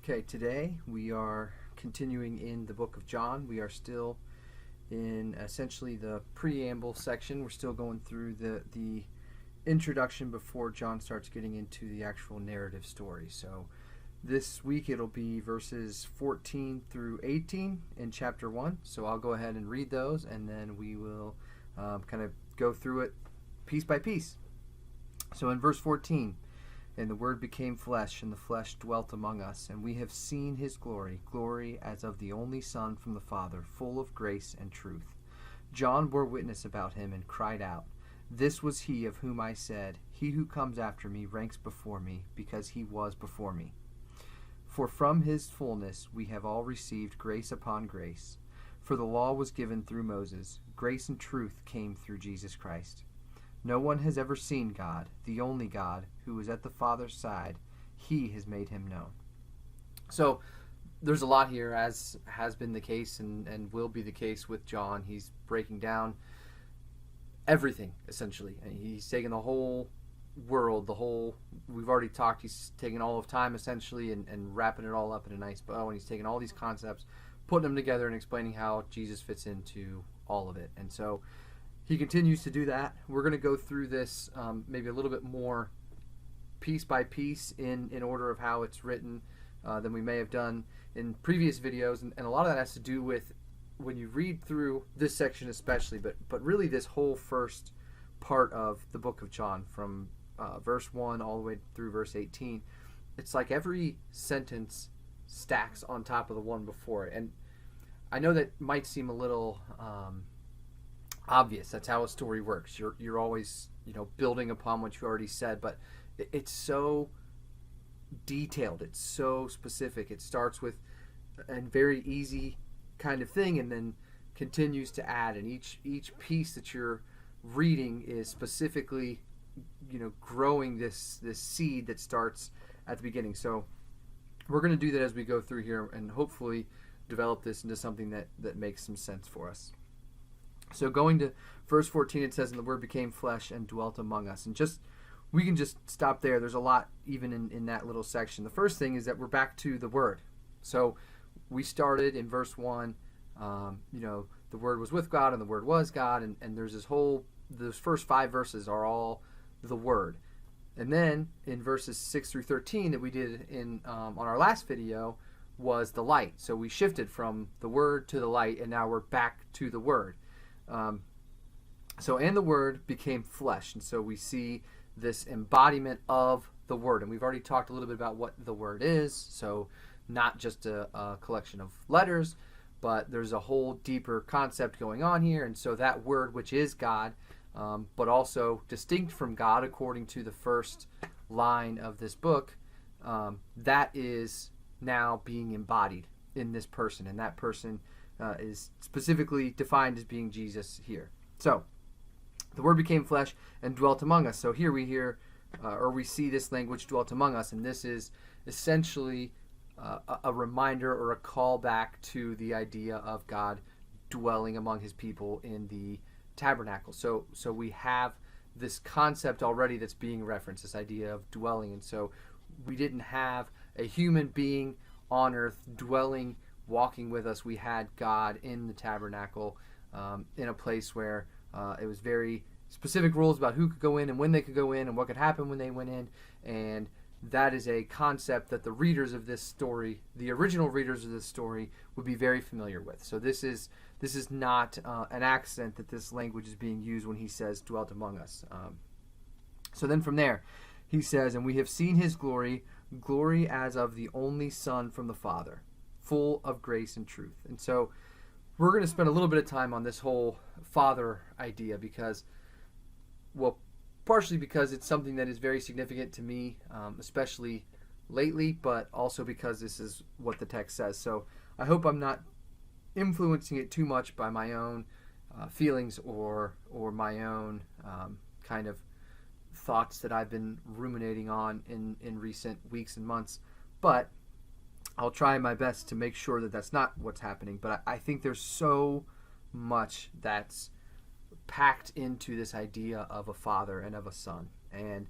Okay, today we are continuing in the book of John. We are still in essentially the preamble section. We're still going through the introduction before John starts getting into the actual narrative story. So this week it'll be verses 14 through 18 in chapter 1. So I'll go ahead and read those, and then we will kind of go through it piece by piece. So in verse 14, "And the Word became flesh, and the flesh dwelt among us, and we have seen his glory, glory as of the only Son from the Father, full of grace and truth. John bore witness about him and cried out, 'This was he of whom I said, he who comes after me ranks before me, because he was before me.' For from his fullness we have all received grace upon grace. For the law was given through Moses, grace and truth came through Jesus Christ. No one has ever seen God, the only God, who is at the Father's side. He has made him known." So there's a lot here, as has been the case and will be the case with John. He's breaking down everything, essentially. And he's taking the whole world, we've already talked, he's taking all of time, essentially, and wrapping it all up in a nice bow. And he's taking all these concepts, putting them together, and explaining how Jesus fits into all of it. And so he continues to do that. We're going to go through this maybe a little bit more piece by piece in order of how it's written than we may have done in previous videos. And a lot of that has to do with when you read through this section especially, but really this whole first part of the book of John from verse 1 all the way through verse 18. It's like every sentence stacks on top of the one before it. And I know that might seem a little obvious. That's how a story works. You're always building upon what you already said, but it's so detailed. It's so specific. It starts with a very easy kind of thing, and then continues to add. And each piece that you're reading is specifically, growing this seed that starts at the beginning. So we're going to do that as we go through here, and hopefully develop this into something that makes some sense for us. So going to verse 14, it says, "And the Word became flesh and dwelt among us." And we can just stop there. There's a lot even in that little section. The first thing is that we're back to the Word. So we started in verse 1, the Word was with God and the Word was God. And there's those first 5 verses are all the Word. And then in verses 6 through 13 that we did on our last video was the light. So we shifted from the Word to the light, and now we're back to the Word. And the Word became flesh, and so we see this embodiment of the Word. And we've already talked a little bit about what the Word is, so not just a collection of letters, but there's a whole deeper concept going on here. And so that Word, which is God, but also distinct from God according to the first line of this book, that is now being embodied in this person, and that person is specifically defined as being Jesus here. So the Word became flesh and dwelt among us. So here we hear or we see this language, dwelt among us, and this is essentially a reminder or a callback to the idea of God dwelling among his people in the tabernacle. So we have this concept already that's being referenced, this idea of dwelling. And so we didn't have a human being on earth dwelling, walking with us. We had God in the tabernacle, in a place where it was very specific rules about who could go in and when they could go in and what could happen when they went in. And that is a concept that the readers of this story, the original readers of this story, would be very familiar with. So this is not an accident that this language is being used when he says dwelt among us. So then from there, he says, "And we have seen his glory, glory as of the only Son from the Father, full of grace and truth." And so we're going to spend a little bit of time on this whole Father idea partially because it's something that is very significant to me, especially lately, but also because this is what the text says. So I hope I'm not influencing it too much by my own feelings or my own kind of thoughts that I've been ruminating on in recent weeks and months. But I'll try my best to make sure that that's not what's happening. But I think there's so much that's packed into this idea of a father and of a son. And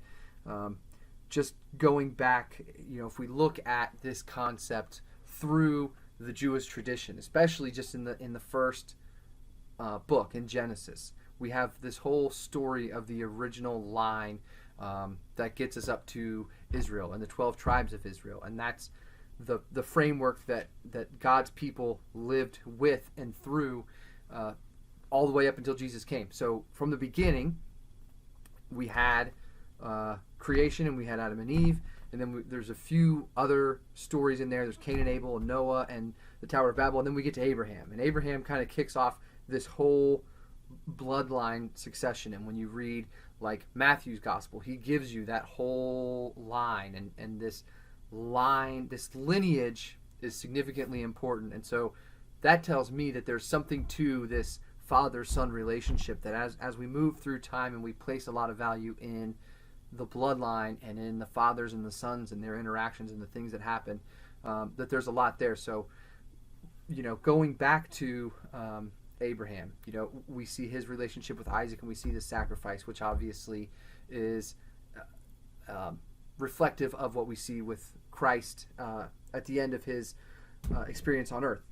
just going back, if we look at this concept through the Jewish tradition, especially just in the first book in Genesis, we have this whole story of the original line that gets us up to Israel and the 12 tribes of Israel, and that's the framework that God's people lived with and through all the way up until Jesus came. So from the beginning, we had creation, and we had Adam and Eve, and then there's a few other stories in there. There's Cain and Abel and Noah and the Tower of Babel, and then we get to Abraham. And Abraham kind of kicks off this whole bloodline succession. And when you read like Matthew's gospel, he gives you that whole line, and this lineage is significantly important. And so that tells me that there's something to this father-son relationship, that as we move through time and we place a lot of value in the bloodline and in the fathers and the sons and their interactions and the things that happen, that there's a lot there. So, going back to Abraham, we see his relationship with Isaac, and we see the sacrifice, which obviously is reflective of what we see with Christ at the end of his experience on earth.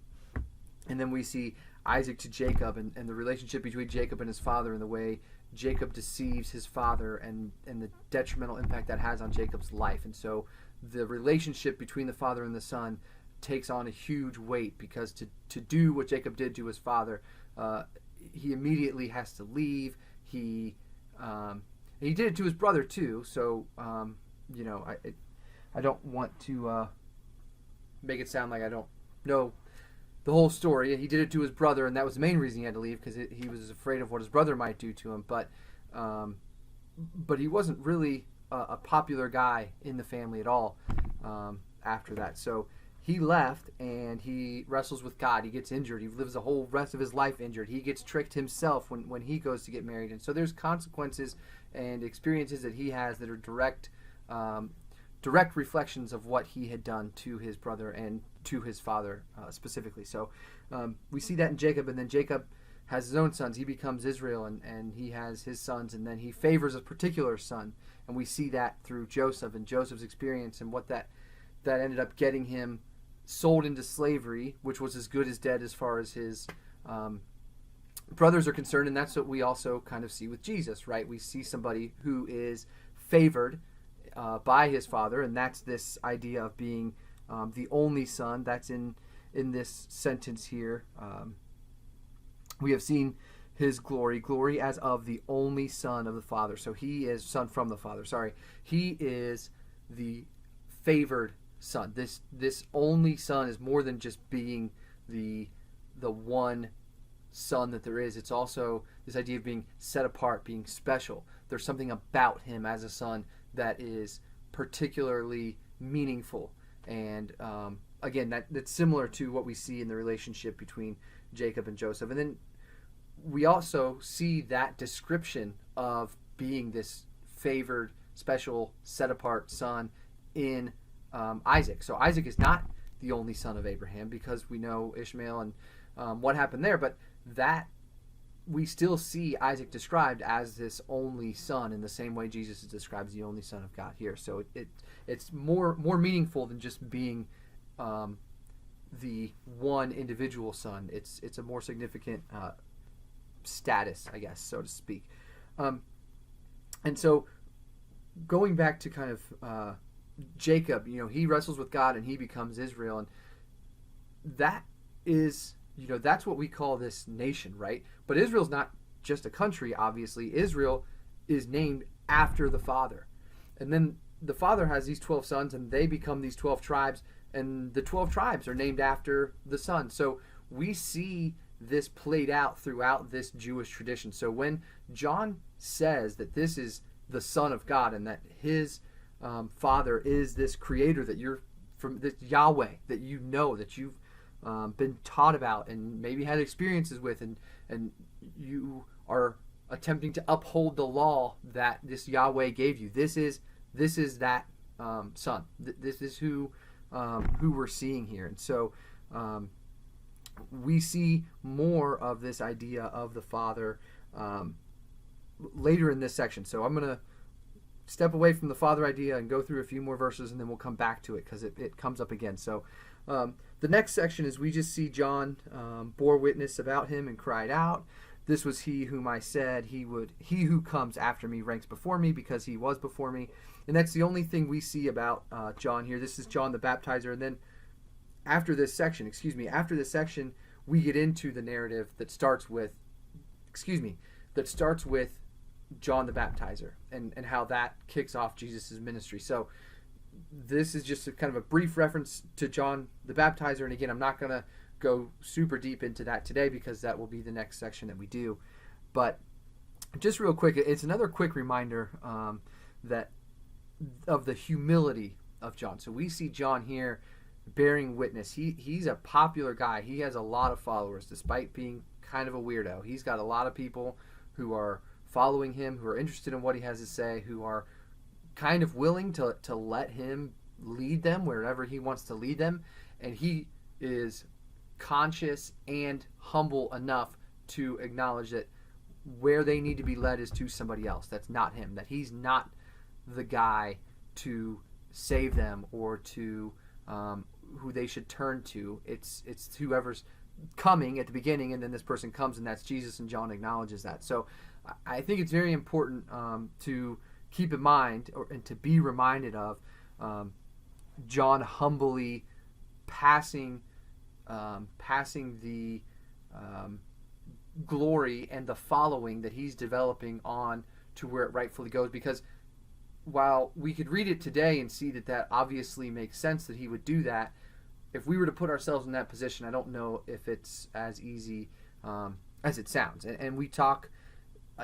And then we see Isaac to Jacob, and the relationship between Jacob and his father, and the way Jacob deceives his father, and the detrimental impact that has on Jacob's life. And so the relationship between the father and the son takes on a huge weight, because to do what Jacob did to his father, he immediately has to leave. He did it to his brother too. So I don't want to make it sound like I don't know the whole story. He did it to his brother, and that was the main reason he had to leave, because he was afraid of what his brother might do to him. But he wasn't really a popular guy in the family at all after that. So he left, and he wrestles with God. He gets injured. He lives the whole rest of his life injured. He gets tricked himself when he goes to get married. And so there's consequences and experiences that he has that are direct reflections of what he had done to his brother and to his father specifically. So we see that in Jacob, and then Jacob has his own sons. He becomes Israel, and he has his sons, and then he favors a particular son. And we see that through Joseph and Joseph's experience, and what that ended up getting him sold into slavery, which was as good as dead as far as his brothers are concerned. And that's what we also kind of see with Jesus, right? We see somebody who is favored by his father, and that's this idea of being the only son. That's in this sentence here. We have seen his glory as of the only son of the Father. So he is son from the Father. Sorry, he is the favored son. This only son is more than just being the one son that there is. It's also this idea of being set apart, being special. There's something about him as a son that is particularly meaningful. And again, that's similar to what we see in the relationship between Jacob and Joseph. And then we also see that description of being this favored, special, set-apart son in Isaac. So Isaac is not the only son of Abraham, because we know Ishmael and what happened there, but that we still see Isaac described as this only son in the same way Jesus is described as the only son of God here. So it's more meaningful than just being the one individual son. It's a more significant status, I guess, so to speak. And so going back to kind of Jacob, he wrestles with God and he becomes Israel, and that is, that's what we call this nation, right? But Israel's not just a country, obviously. Israel is named after the Father. And then the Father has these 12 sons, and they become these 12 tribes, and the 12 tribes are named after the Son. So we see this played out throughout this Jewish tradition. So when John says that this is the Son of God, and that his Father is this creator that you're from, this Yahweh that that you've been taught about and maybe had experiences with, and you are attempting to uphold the law that this Yahweh gave you. This is that son. This is who we're seeing here. And so we see more of this idea of the Father later in this section. So I'm going to step away from the Father idea and go through a few more verses, and then we'll come back to it because it comes up again. So the next section is we just see John bore witness about him and cried out, "This was he whom I said he who comes after me ranks before me because he was before me." And that's the only thing we see about John here. This is John the Baptizer. And then after this section, we get into the narrative that starts with John the Baptizer and how that kicks off Jesus' ministry. So this is just kind of a brief reference to John the Baptizer. And again, I'm not going to go super deep into that today because that will be the next section that we do. But just real quick, it's another quick reminder that of the humility of John. So we see John here bearing witness. He's a popular guy. He has a lot of followers despite being kind of a weirdo. He's got a lot of people who are following him, who are interested in what he has to say, who are kind of willing to let him lead them wherever he wants to lead them. And he is conscious and humble enough to acknowledge that where they need to be led is to somebody else. That's not him. That he's not the guy to save them or to who they should turn to. It's whoever's coming at the beginning, and then this person comes, and that's Jesus, and John acknowledges that. So I think it's very important to keep in mind and to be reminded of John humbly passing the glory and the following that he's developing on to where it rightfully goes. Because while we could read it today and see that obviously makes sense that he would do that, if we were to put ourselves in that position, I don't know if it's as easy as it sounds. And we talk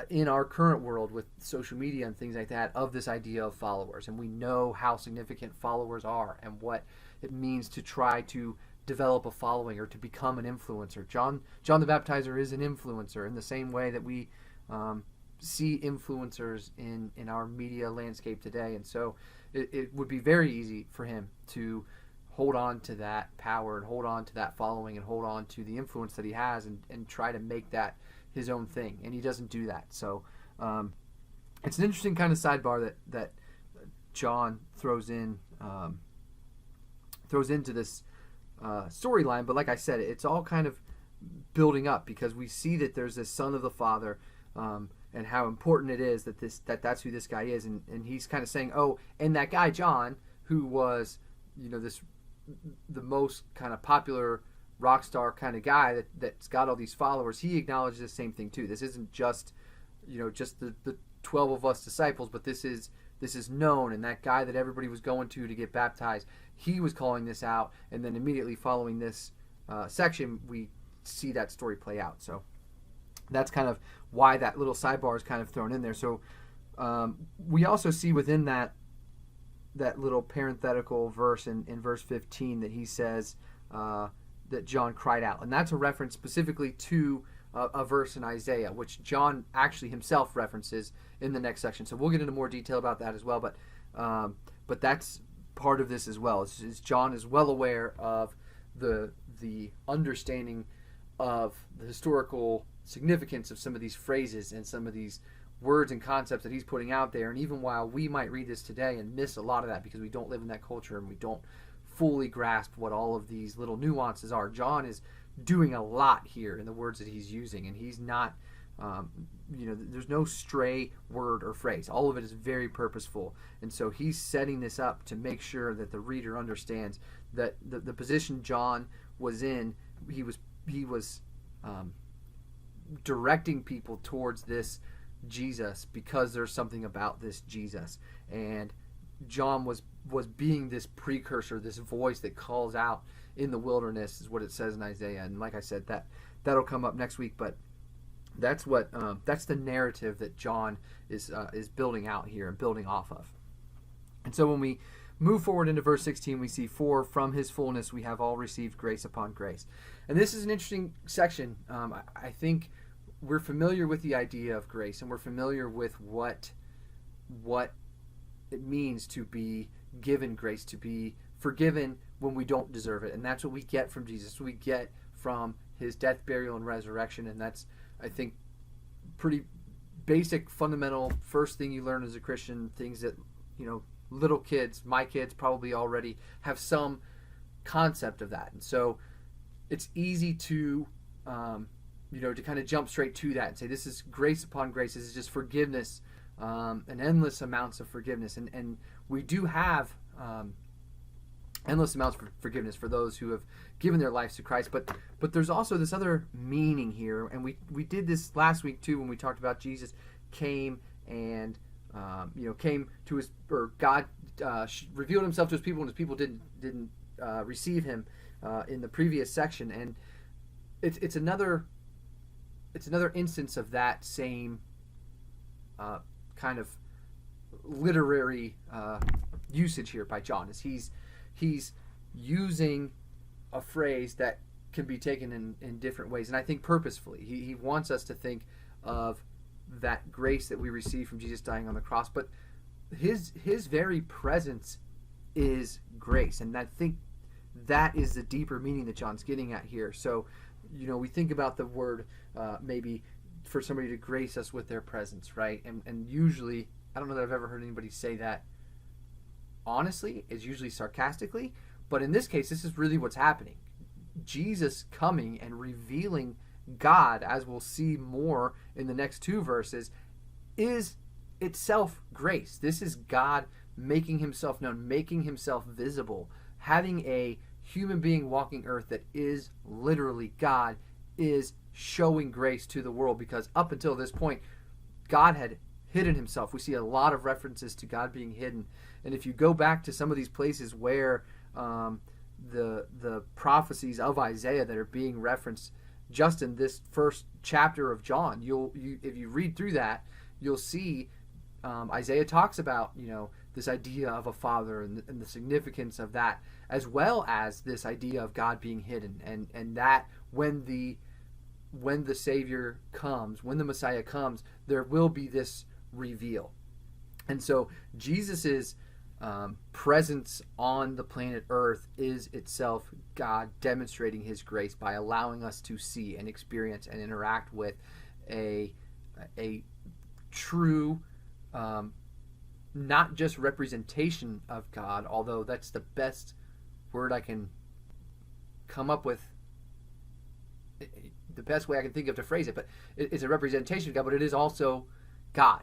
in our current world with social media and things like that of this idea of followers. And we know how significant followers are and what it means to try to develop a following or to become an influencer. John the Baptizer is an influencer in the same way that we see influencers in our media landscape today. And so it would be very easy for him to hold on to that power and hold on to that following and hold on to the influence that he has and try to make that his own thing. And he doesn't do that. So it's an interesting kind of sidebar that John throws into this storyline. But like I said, it's all kind of building up because we see that there's this son of the Father and how important it is that's who this guy is. And he's kind of saying, oh, and that guy John, who was, the most kind of popular rock star kind of guy that's got all these followers, he acknowledges the same thing too. This isn't just the 12 of us disciples, but this is known. And that guy that everybody was going to get baptized, he was calling this out. And then immediately following this section, we see that story play out. So that's kind of why that little sidebar is kind of thrown in there. So we also see within that little parenthetical verse in verse 15 that he says that John cried out. And that's a reference specifically to a verse in Isaiah, which John actually himself references in the next section. So we'll get into more detail about that as well. But that's part of this as well. Is John is well aware of the understanding of the historical significance of some of these phrases and some of these words and concepts that he's putting out there. And even while we might read this today and miss a lot of that because we don't live in that culture and we don't fully grasp what all of these little nuances are, John is doing a lot here in the words that he's using. And he's not, there's no stray word or phrase. All of it is very purposeful. And so he's setting this up to make sure that the reader understands that the position John was in, he was directing people towards this Jesus because there's something about this Jesus. And John was being this precursor, this voice that calls out in the wilderness, is what it says in Isaiah. And like I said, that'll come up next week. But that's that's the narrative that John is building out here and building off of. And so when we move forward into verse 16, we see, "For from his fullness we have all received grace upon grace." And this is an interesting section. I think we're familiar with the idea of grace, and we're familiar with what it means to be given grace, to be forgiven when we don't deserve it. And that's what we get from Jesus. We get from his death, burial, and resurrection. And that's, I think, pretty basic, fundamental, first thing you learn as a Christian, things that, little kids, my kids probably already have some concept of that. And so it's easy to, to kind of jump straight to that and say, this is grace upon grace. This is just forgiveness, and endless amounts of forgiveness. And we do have endless amounts of forgiveness for those who have given their lives to Christ. But there's also this other meaning here. And we did this last week too, when we talked about Jesus came and, came to his, or God revealed himself to his people, and his people didn't receive him in the previous section. And it's another instance of that same kind of literary usage here by John. Is he's using a phrase that can be taken in different ways, and I think purposefully. He wants us to think of that grace that we receive from Jesus dying on the cross, but his very presence is grace, and I think that is the deeper meaning that John's getting at here. So, we think about the word maybe for somebody to grace us with their presence, right? And usually, I don't know that I've ever heard anybody say that honestly. It's usually sarcastically, but in this case, this is really what's happening. Jesus coming and revealing God, as we'll see more in the next two verses, is itself grace. This is God making himself known, making himself visible, having a human being walking earth that is literally God, is showing grace to the world, because up until this point, God had hidden himself. We see a lot of references to God being hidden. And if you go back to some of these places where the prophecies of Isaiah that are being referenced just in this first chapter of John, if you read through that, you'll see Isaiah talks about this idea of a father and the significance of that, as well as this idea of God being hidden, and that when the Savior comes, when the Messiah comes, there will be this reveal. And so Jesus's presence on the planet Earth is itself God demonstrating his grace by allowing us to see and experience and interact with a true, not just representation of God, although that's the best word I can come up with, the best way I can think of to phrase it, but it's a representation of God, but it is also God.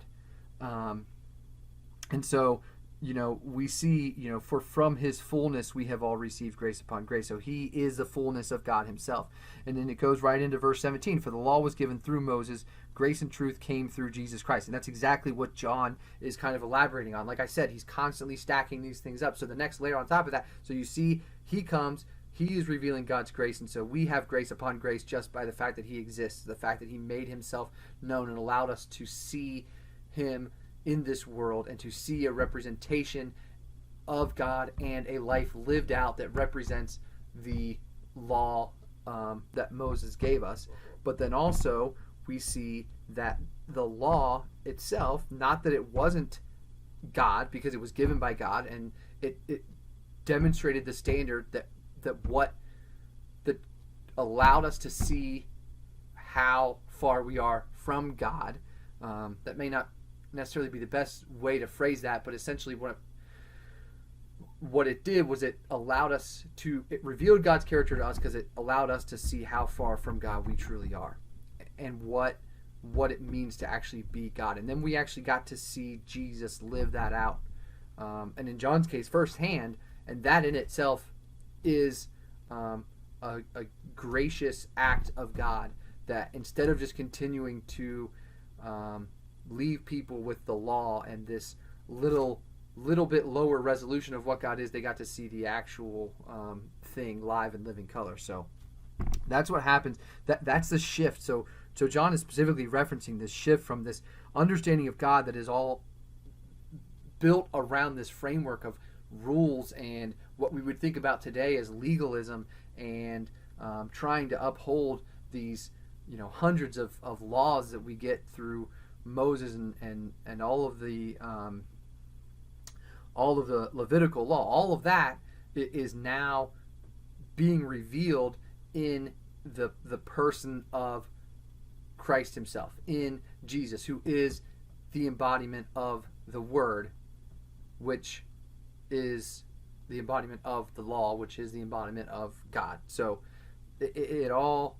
And so, we see, for from his fullness we have all received grace upon grace. So he is the fullness of God himself. And then it goes right into verse 17. For the law was given through Moses, grace and truth came through Jesus Christ. And that's exactly what John is kind of elaborating on. Like I said, he's constantly stacking these things up. So the next layer on top of that, so you see he comes, he is revealing God's grace. And so we have grace upon grace just by the fact that he exists, the fact that he made himself known and allowed us to see him in this world and to see a representation of God and a life lived out that represents the law that Moses gave us. But then also we see that the law itself, not that it wasn't God, because it was given by God, and it demonstrated the standard that allowed us to see how far we are from God. That may not necessarily be the best way to phrase that, but essentially what it did was it revealed God's character to us, because it allowed us to see how far from God we truly are, and what it means to actually be God. And then we actually got to see Jesus live that out, and in John's case firsthand, and that in itself is a gracious act of God, that instead of just continuing to leave people with the law and this little bit lower resolution of what God is, they got to see the actual thing live and living color. So that's what happens. That's the shift. So John is specifically referencing this shift from this understanding of God that is all built around this framework of rules and what we would think about today as legalism, and trying to uphold these hundreds of laws that we get through Moses and all of the Levitical law. All of that is now being revealed in the person of Christ himself, in Jesus, who is the embodiment of the Word, which is the embodiment of the law, which is the embodiment of God. So it all,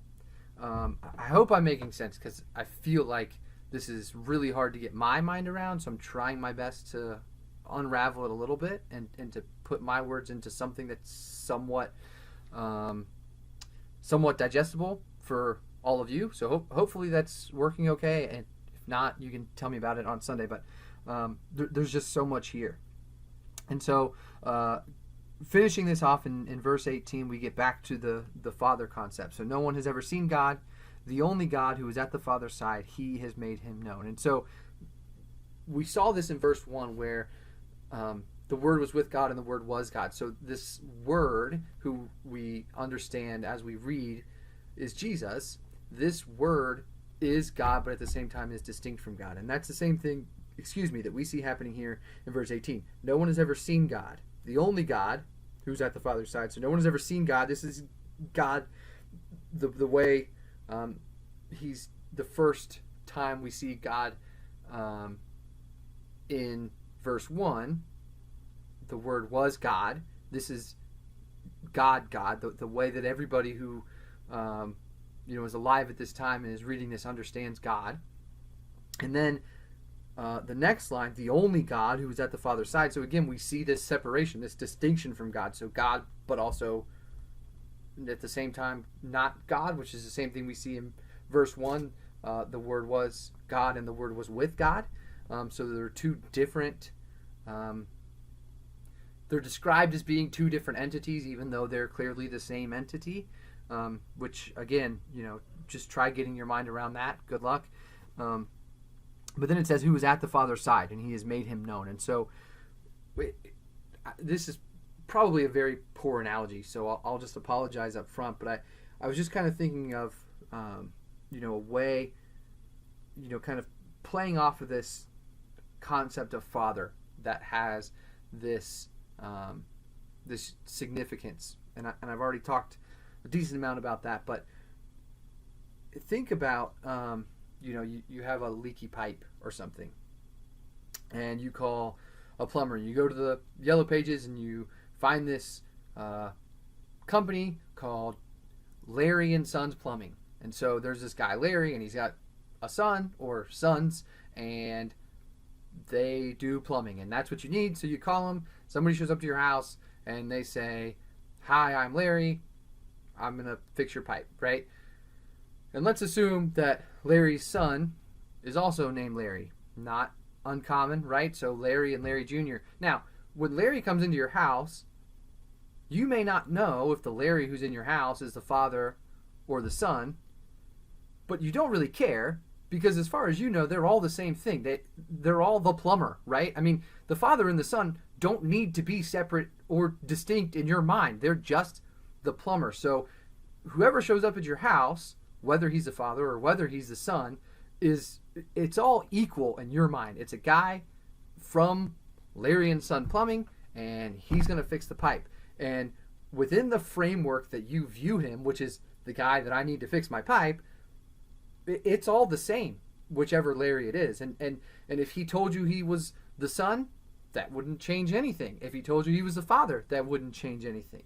I hope I'm making sense, because I feel like this is really hard to get my mind around, so I'm trying my best to unravel it a little bit and to put my words into something that's somewhat digestible for all of you. So hopefully that's working okay, and if not, you can tell me about it on Sunday. But there's just so much here. And so finishing this off in verse 18, we get back to the Father concept. So no one has ever seen God. The only God who is at the Father's side, he has made him known. And so we saw this in verse 1 where the Word was with God and the Word was God. So this Word, who we understand as we read, is Jesus. This Word is God, but at the same time is distinct from God. And that's the same thing, that we see happening here in verse 18. No one has ever seen God. The only God who's at the Father's side. So no one has ever seen God. This is God the way he's the first time we see God in verse 1. The Word was God. This is God, the way that everybody who is alive at this time and is reading this understands God. And then the next line, the only God who is at the Father's side. So again, we see this separation, this distinction from God. So God, but also at the same time not God, which is the same thing we see in verse 1. The Word was God and the Word was with God. So there are two different, they're described as being two different entities, even though they're clearly the same entity, which again, just try getting your mind around that. Good luck. But then it says, who is at the Father's side, and he has made him known. And so this is probably a very poor analogy, so I'll just apologize up front. But I was just kind of thinking of, a way, kind of playing off of this concept of Father that has this this significance. And I've already talked a decent amount about that. But think about... you have a leaky pipe or something, and you call a plumber. You go to the Yellow Pages and you find this company called Larry and Sons Plumbing. And so there's this guy Larry, and he's got a son or sons, and they do plumbing, and that's what you need. So you call them. Somebody shows up to your house, and they say, "Hi, I'm Larry. I'm gonna fix your pipe," right? And let's assume that Larry's son is also named Larry. Not uncommon, right? So Larry and Larry Jr. Now, when Larry comes into your house, you may not know if the Larry who's in your house is the father or the son, but you don't really care, because as far as you know, they're all the same thing. They're all the plumber, right? I mean, the father and the son don't need to be separate or distinct in your mind. They're just the plumber. So whoever shows up at your house, whether he's the father or whether he's the son, it's all equal in your mind. It's a guy from Larry and Son Plumbing, and he's going to fix the pipe. And within the framework that you view him, which is the guy that I need to fix my pipe, it's all the same, whichever Larry it is. And if he told you he was the son, that wouldn't change anything. If he told you he was the father, that wouldn't change anything.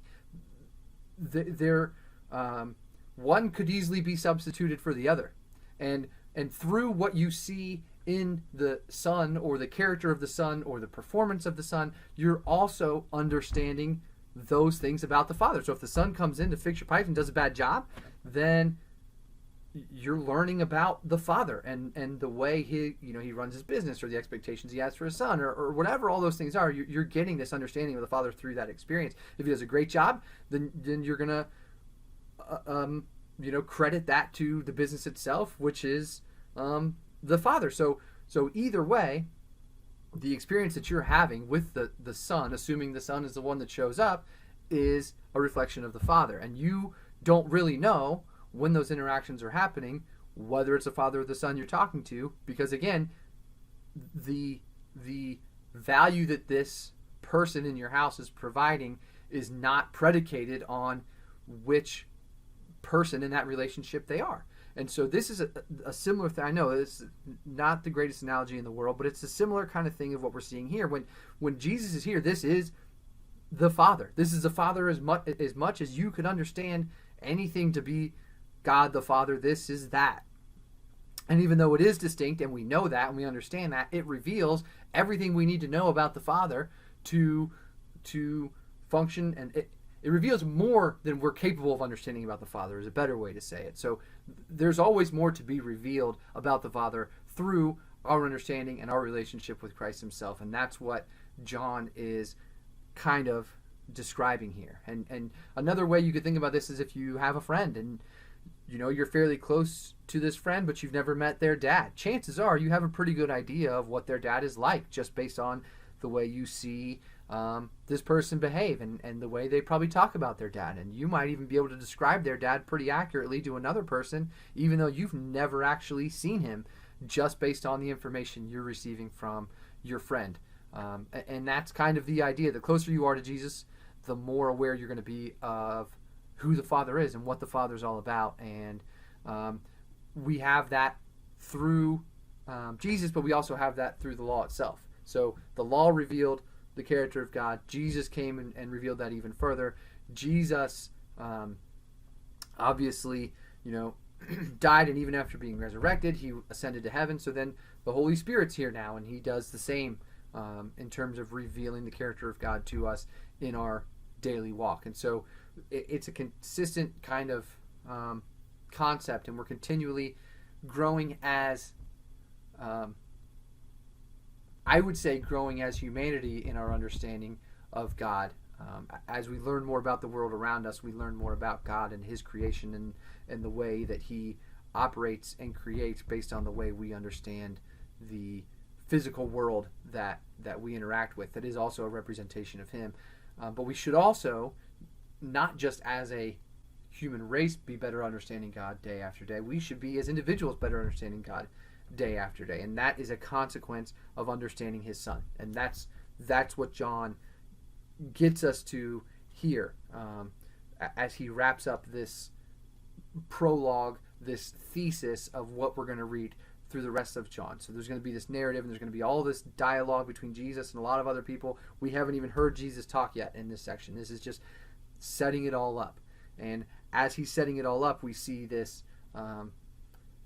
One could easily be substituted for the other. And through what you see in the son, or the character of the son, or the performance of the son, you're also understanding those things about the father. So if the son comes in to fix your pipes and does a bad job, then you're learning about the father and the way he runs his business, or the expectations he has for his son, or whatever all those things are. You're getting this understanding of the father through that experience. If he does a great job, then you're gonna credit that to the business itself, which is the father. So either way, the experience that you're having with the son, assuming the son is the one that shows up, is a reflection of the father. And you don't really know when those interactions are happening, whether it's the father or the son you're talking to, because again, the value that this person in your house is providing is not predicated on which person in that relationship they are. And so this is a similar thing. I know it's not the greatest analogy in the world, but it's a similar kind of thing of what we're seeing here. When Jesus is here, this is the Father. This is the Father as much as you could understand anything to be God the Father. This is that. And even though it is distinct, and we know that, and we understand that, it reveals everything we need to know about the Father to function, and it reveals more than we're capable of understanding about the Father, is a better way to say it. So there's always more to be revealed about the Father through our understanding and our relationship with Christ himself. And that's what John is kind of describing here. And another way you could think about this is if you have a friend and you're fairly close to this friend, but you've never met their dad. Chances are you have a pretty good idea of what their dad is like just based on the way you see this person behave and the way they probably talk about their dad. And you might even be able to describe their dad pretty accurately to another person, even though you've never actually seen him, just based on the information you're receiving from your friend. And that's kind of the idea. The closer you are to Jesus, the more aware you're going to be of who the Father is and what the Father's all about. And we have that through Jesus, but we also have that through the law itself. So the law revealed the character of God. Jesus came and revealed that even further. Jesus obviously, died, and even after being resurrected, he ascended to heaven. So then the Holy Spirit's here now, and he does the same in terms of revealing the character of God to us in our daily walk. And so it's a consistent kind of concept, and we're continually growing as I would say growing as humanity in our understanding of God. As we learn more about the world around us, we learn more about God and his creation and the way that he operates and creates based on the way we understand the physical world that we interact with. That is also a representation of him. But we should also, not just as a human race, be better understanding God day after day. We should be, as individuals, better understanding God day after day. And that is a consequence of understanding his Son. And that's what John gets us to here as he wraps up this prologue, this thesis of what we're going to read through the rest of John. So there's going to be this narrative, and there's going to be all this dialogue between Jesus and a lot of other people. We haven't even heard Jesus talk yet in this section. This is just setting it all up. And as he's setting it all up, we see this,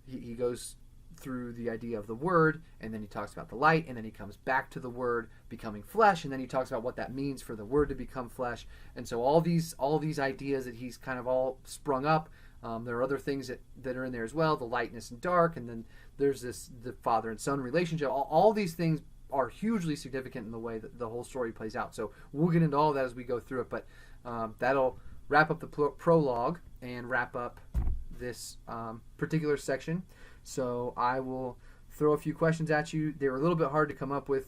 he goes through the idea of the Word, and then he talks about the light, and then he comes back to the Word becoming flesh, and then he talks about what that means for the Word to become flesh. And so all these ideas that he's kind of all sprung up, there are other things that are in there as well, the lightness and dark, and then there's the father and son relationship. All these things are hugely significant in the way that the whole story plays out. So we'll get into all that as we go through it, but that'll wrap up the prologue and wrap up this particular section. So I will throw a few questions at you. They're a little bit hard to come up with,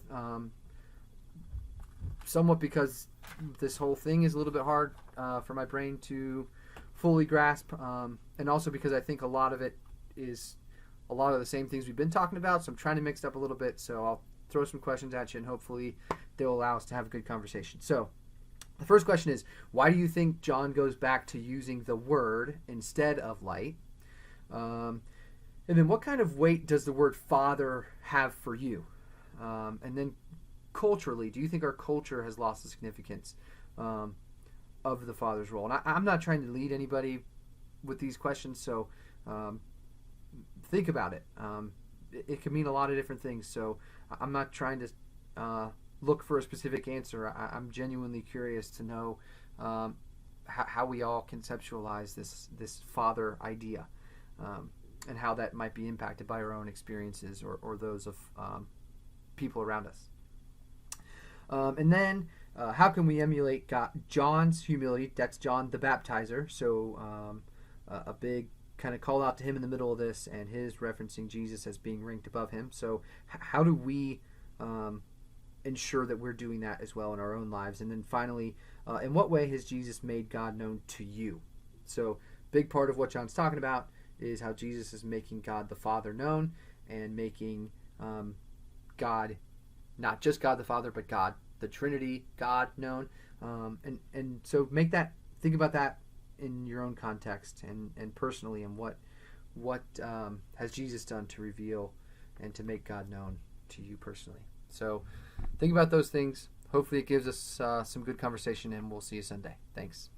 somewhat because this whole thing is a little bit hard for my brain to fully grasp, and also because I think a lot of it is a lot of the same things we've been talking about, so I'm trying to mix it up a little bit. So I'll throw some questions at you, and hopefully they'll allow us to have a good conversation. So the first question is, why do you think John goes back to using the word instead of light? And then what kind of weight does the word Father have for you? And then culturally, do you think our culture has lost the significance of the Father's role? And I'm not trying to lead anybody with these questions, so think about it. It can mean a lot of different things, so I'm not trying to look for a specific answer. I'm genuinely curious to know how we all conceptualize this Father idea. And how that might be impacted by our own experiences or those of people around us. And then, how can we emulate John's humility? That's John the Baptizer. So a big kind of call out to him in the middle of this, and his referencing Jesus as being ranked above him. So how do we ensure that we're doing that as well in our own lives? And then finally, in what way has Jesus made God known to you? So big part of what John's talking about is how Jesus is making God the Father known, and making God, not just God the Father, but God the Trinity, God known. And so think about that in your own context and personally, and what what has Jesus done to reveal and to make God known to you personally? So think about those things. Hopefully it gives us some good conversation, and we'll see you Sunday. Thanks.